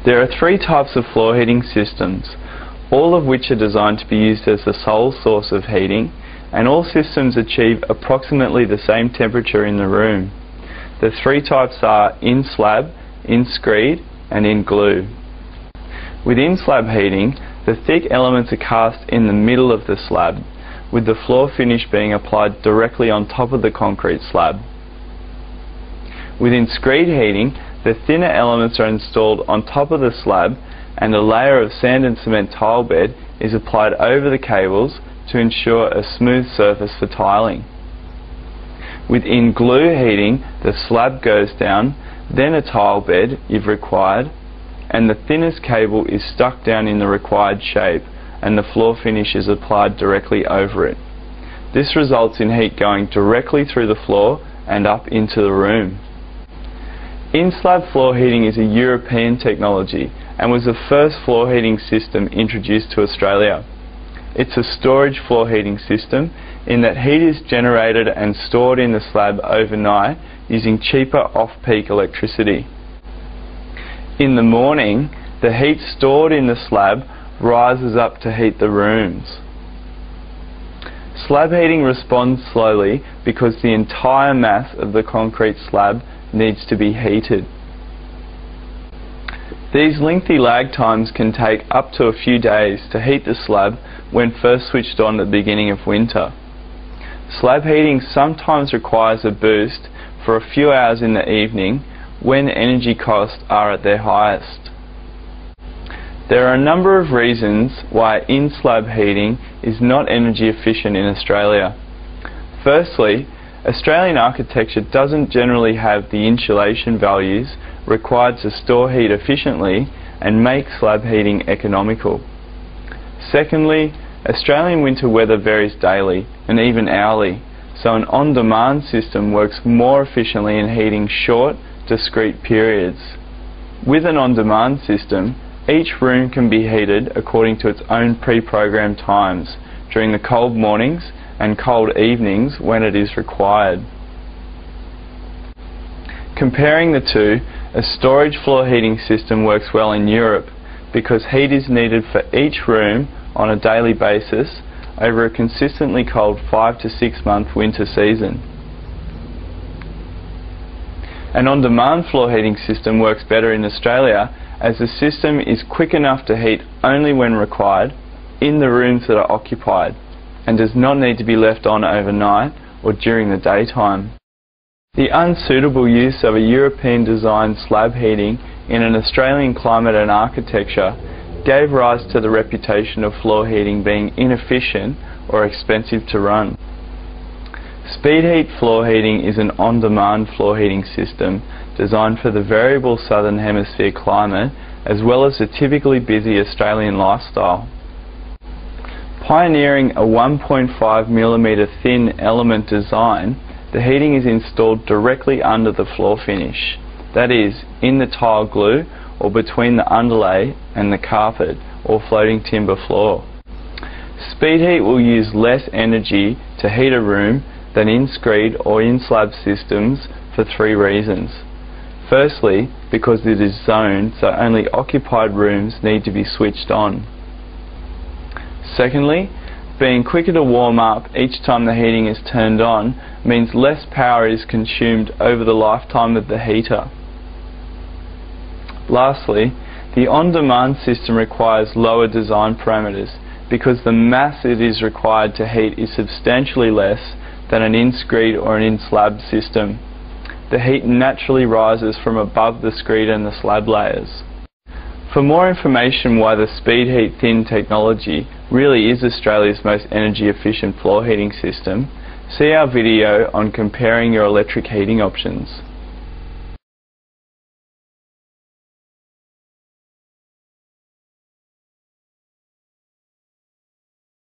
There are three types of floor heating systems, all of which are designed to be used as the sole source of heating, and all systems achieve approximately the same temperature in the room. The three types are in-slab, in-screed and in-glue. With in-slab heating, the thick elements are cast in the middle of the slab, with the floor finish being applied directly on top of the concrete slab. Within screed heating, the thinner elements are installed on top of the slab and a layer of sand and cement tile bed is applied over the cables to ensure a smooth surface for tiling. Within glue heating, the slab goes down, then a tile bed, if required, and the thinnest cable is stuck down in the required shape and the floor finish is applied directly over it. This results in heat going directly through the floor and up into the room. In-slab floor heating is a European technology and was the first floor heating system introduced to Australia. It's a storage floor heating system in that heat is generated and stored in the slab overnight using cheaper off-peak electricity. In the morning, the heat stored in the slab rises up to heat the rooms. Slab heating responds slowly because the entire mass of the concrete slab needs to be heated. These lengthy lag times can take up to a few days to heat the slab when first switched on at the beginning of winter. Slab heating sometimes requires a boost for a few hours in the evening when energy costs are at their highest. There are a number of reasons why in-slab heating is not energy efficient in Australia. Firstly, Australian architecture doesn't generally have the insulation values required to store heat efficiently and make slab heating economical. Secondly, Australian winter weather varies daily and even hourly, so an on-demand system works more efficiently in heating short, discrete periods. With an on-demand system, each room can be heated according to its own pre-programmed times during the cold mornings and cold evenings when it is required. Comparing the two, a storage floor heating system works well in Europe because heat is needed for each room on a daily basis over a consistently cold 5 to 6 month winter season. An on-demand floor heating system works better in Australia as the system is quick enough to heat only when required in the rooms that are occupied and does not need to be left on overnight or during the daytime. The unsuitable use of a European designed slab heating in an Australian climate and architecture gave rise to the reputation of floor heating being inefficient or expensive to run. Speedheat floor heating is an on-demand floor heating system designed for the variable southern hemisphere climate as well as the typically busy Australian lifestyle. Pioneering a 1.5mm thin element design, the heating is installed directly under the floor finish, that is, in the tile glue or between the underlay and the carpet or floating timber floor. Speedheat will use less energy to heat a room than in-screed or in-slab systems for three reasons. Firstly, because it is zoned so only occupied rooms need to be switched on. Secondly, being quicker to warm up each time the heating is turned on means less power is consumed over the lifetime of the heater. Lastly, the on-demand system requires lower design parameters because the mass it is required to heat is substantially less than an in-screed or an in-slab system. The heat naturally rises from above the screed and the slab layers. For more information why the Speedheat thin technology really is Australia's most energy efficient floor heating system, see our video on comparing your electric heating options.